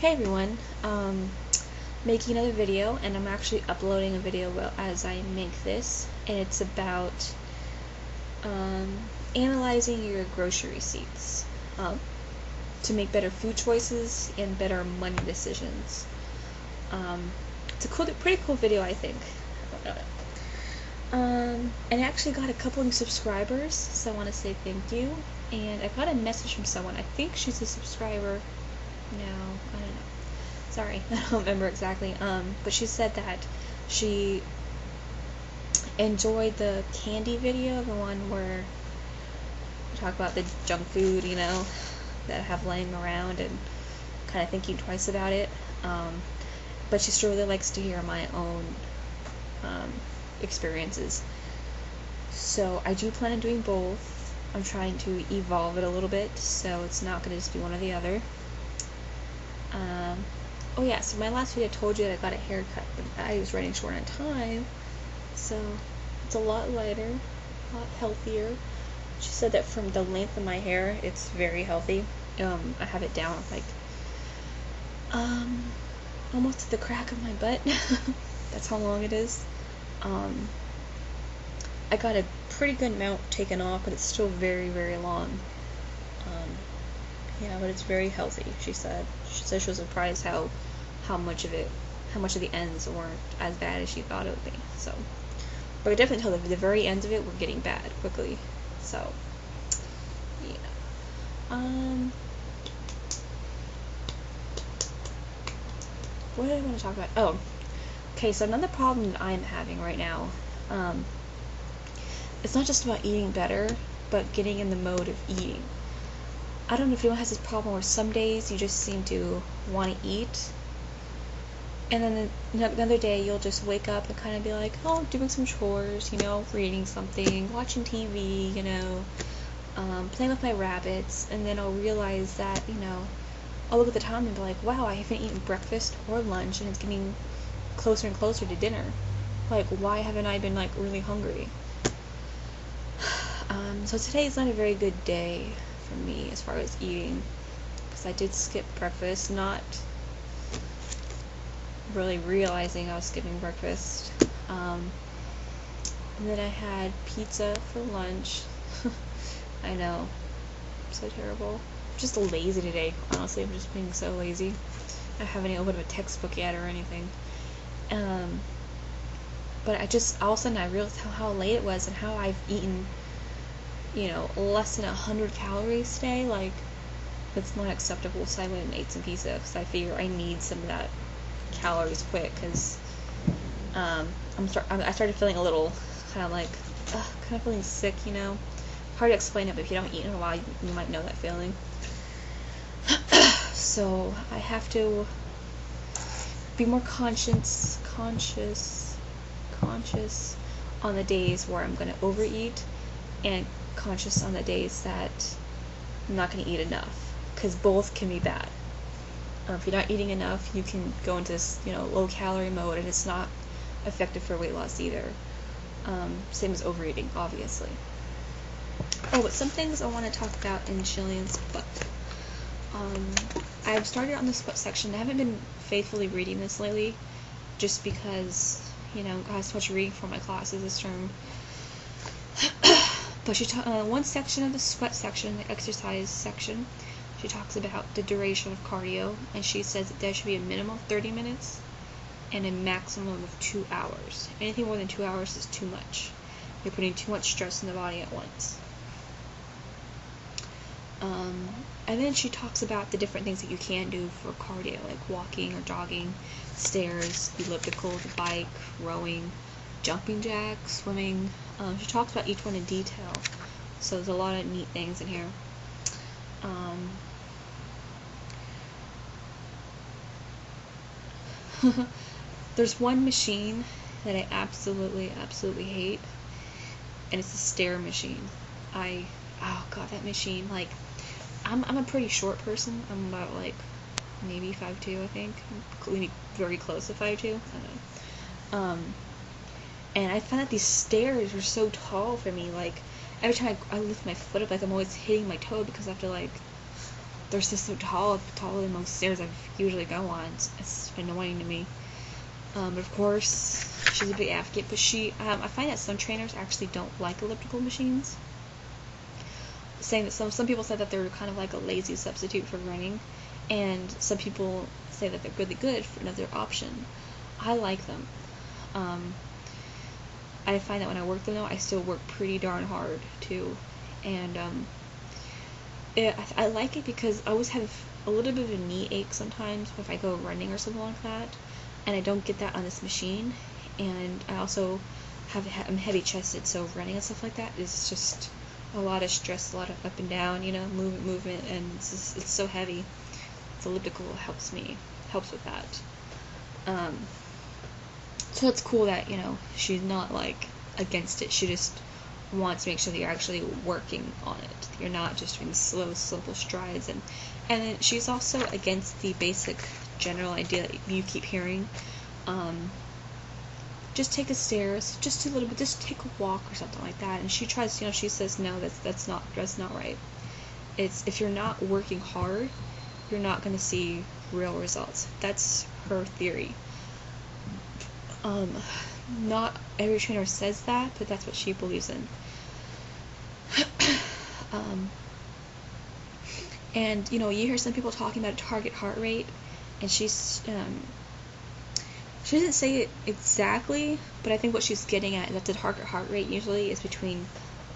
Hey everyone, making another video, and I'm actually uploading a video as I make this, and it's about analyzing your grocery receipts to make better food choices and better money decisions. It's a pretty cool video, I think. And I actually got a couple new subscribers, so I want to say thank you. And I got a message from someone. I think she's a subscriber. No, I don't know. Sorry, I don't remember exactly. But she said that she enjoyed the candy video, the one where we talk about the junk food, that I have laying around and kind of thinking twice about it. But she still really likes to hear my own experiences. So I do plan on doing both. I'm trying to evolve it a little bit, so it's not going to just be one or the other. Oh yeah, so my last video I told you that I got a haircut, but I was running short on time, so it's a lot lighter, a lot healthier. She said that from the length of my hair, it's very healthy. I have it down like, almost to the crack of my butt. That's how long it is. I got a pretty good amount taken off, but it's still very, very long. Yeah, but it's very healthy, she said. She said she was surprised how much of the ends weren't as bad as she thought it would be. So, but I definitely tell the very ends of it were getting bad quickly. So, yeah. What did I want to talk about? Oh, okay. So another problem that I'm having right now, it's not just about eating better, but getting in the mode of eating. I don't know if anyone has this problem where some days you just seem to want to eat, and then another day you'll just wake up and kind of be like, oh, doing some chores, reading something, watching TV, playing with my rabbits, and then I'll realize that, I'll look at the time and be like, wow, I haven't eaten breakfast or lunch, and it's getting closer and closer to dinner. Like, why haven't I been, really hungry? So today is not a very good day for me as far as eating, because I did skip breakfast, not really realizing I was skipping breakfast. And then I had pizza for lunch. I know, I'm so terrible. I'm just lazy today, honestly. I'm just being so lazy. I haven't even opened a textbook yet or anything. But all of a sudden I realized how late it was and how I've eaten less than 100 calories today. Like, it's not acceptable, so I went and ate some pizza, because I figure I need some of that calories quick, because I started feeling a little kind of feeling sick, Hard to explain it, but if you don't eat in a while, you might know that feeling. So I have to be more conscious on the days where I'm going to overeat, and conscious on the days that I'm not going to eat enough, because both can be bad. If you're not eating enough, you can go into this, low calorie mode, and it's not effective for weight loss either. Same as overeating, obviously. Oh, but some things I want to talk about in Jillian's book. I've started on the sweat section. I haven't been faithfully reading this lately, just because, I have so much reading for my classes this term. But one section of the sweat section, the exercise section, she talks about the duration of cardio, and she says that there should be a minimum of 30 minutes and a maximum of 2 hours. Anything more than 2 hours is too much. You're putting too much stress in the body at once. And then she talks about the different things that you can do for cardio, like walking or jogging, stairs, elliptical, the bike, rowing, jumping jacks, swimming. She talks about each one in detail, so there's a lot of neat things in here. There's one machine that I absolutely hate, and it's the stair machine. Oh god, that machine, I'm a pretty short person. I'm about maybe 5'2", I think. I'm very close to 5'2". I don't know. And I found that these stairs were so tall for me. Every time I lift my foot up, I'm always hitting my toe, because I have to they're just so tall, taller than most stairs I usually go on. It's annoying to me. But of course, she's a big advocate. But I find that some trainers actually don't like elliptical machines, saying that some people say that they're kind of like a lazy substitute for running, and some people say that they're really good for another option. I like them. I find that when I work them though, I still work pretty darn hard too, and I like it because I always have a little bit of a knee ache sometimes if I go running or something like that, and I don't get that on this machine. And I also I'm heavy chested, so running and stuff like that is just a lot of stress, a lot of up and down, movement, and it's so heavy. The elliptical helps with that. So it's cool that, she's not like against it. She just wants to make sure that you're actually working on it. You're not just doing slow, simple strides. And then she's also against the basic general idea that you keep hearing. Just take the stairs, just do a little bit, just take a walk or something like that. And she tries, she says, no, that's not right. It's, if you're not working hard, you're not going to see real results. That's her theory. Not every trainer says that, but that's what she believes in. And you hear some people talking about a target heart rate, and she doesn't say it exactly, but I think what she's getting at is that the target heart rate usually is between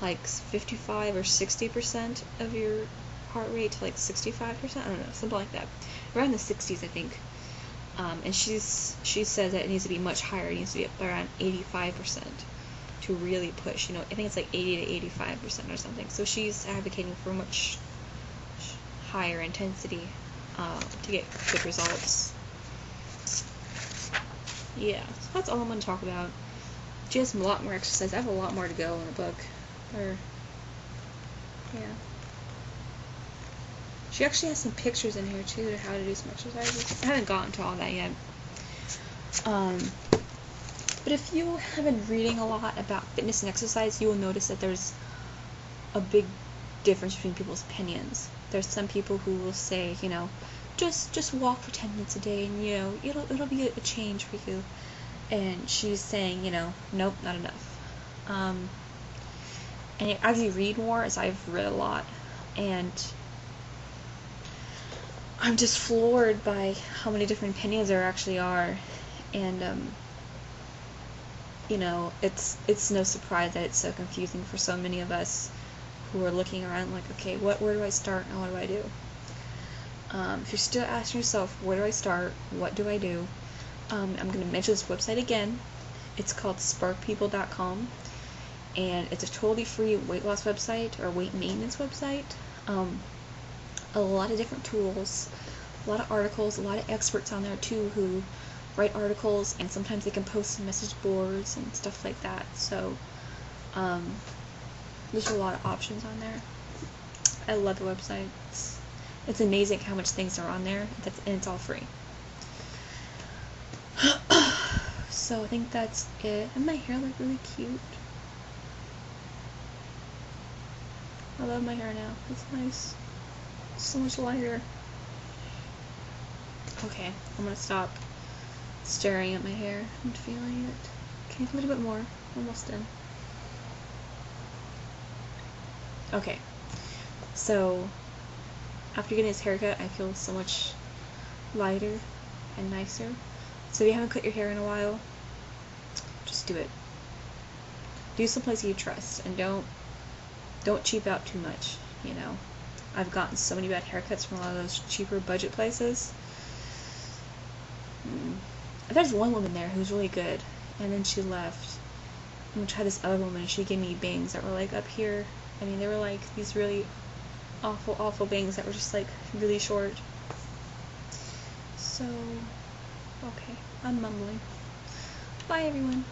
like 55 or 60% of your heart rate to like 65%. I don't know, something like that. Around the 60s, I think. And she says that it needs to be much higher. It needs to be around 85% to really push. I think it's like 80 to 85% or something. So she's advocating for much higher intensity to get good results. Yeah, so that's all I'm going to talk about. She has a lot more exercise. I have a lot more to go in the book. Yeah. She actually has some pictures in here too to how to do some exercises. I haven't gotten to all that yet. But if you have been reading a lot about fitness and exercise, you will notice that there's a big difference between people's opinions. There's some people who will say, just walk for 10 minutes a day, and it'll be a change for you. And she's saying, nope, not enough. And as you read more, as I've read a lot, and I'm just floored by how many different opinions there actually are. And it's no surprise that it's so confusing for so many of us who are looking around like, okay, where do I start and what do I do? If you're still asking yourself, where do I start? What do I do? I'm going to mention this website again. It's called sparkpeople.com, and it's a totally free weight loss website or weight maintenance website. A lot of different tools, a lot of articles, a lot of experts on there too who write articles, and sometimes they can post some message boards and stuff like that. So there's a lot of options on there. I love the website. It's amazing how much things are on there, and it's all free. So I think that's it. And my hair look really cute. I love my hair now. It's nice. It's so much lighter. Okay, I'm gonna stop staring at my hair and feeling it. Okay, a little bit more. Almost done. Okay, so after getting this haircut, I feel so much lighter and nicer. So if you haven't cut your hair in a while, just do it. Do someplace you trust, and don't cheap out too much. I've gotten so many bad haircuts from a lot of those cheaper budget places. There's one woman there who's really good, and then she left. I'm gonna try this other woman, and she gave me bangs that were like up here. I mean, they were like these really awful bangs that were just like really short. So, okay, I'm mumbling. Bye everyone.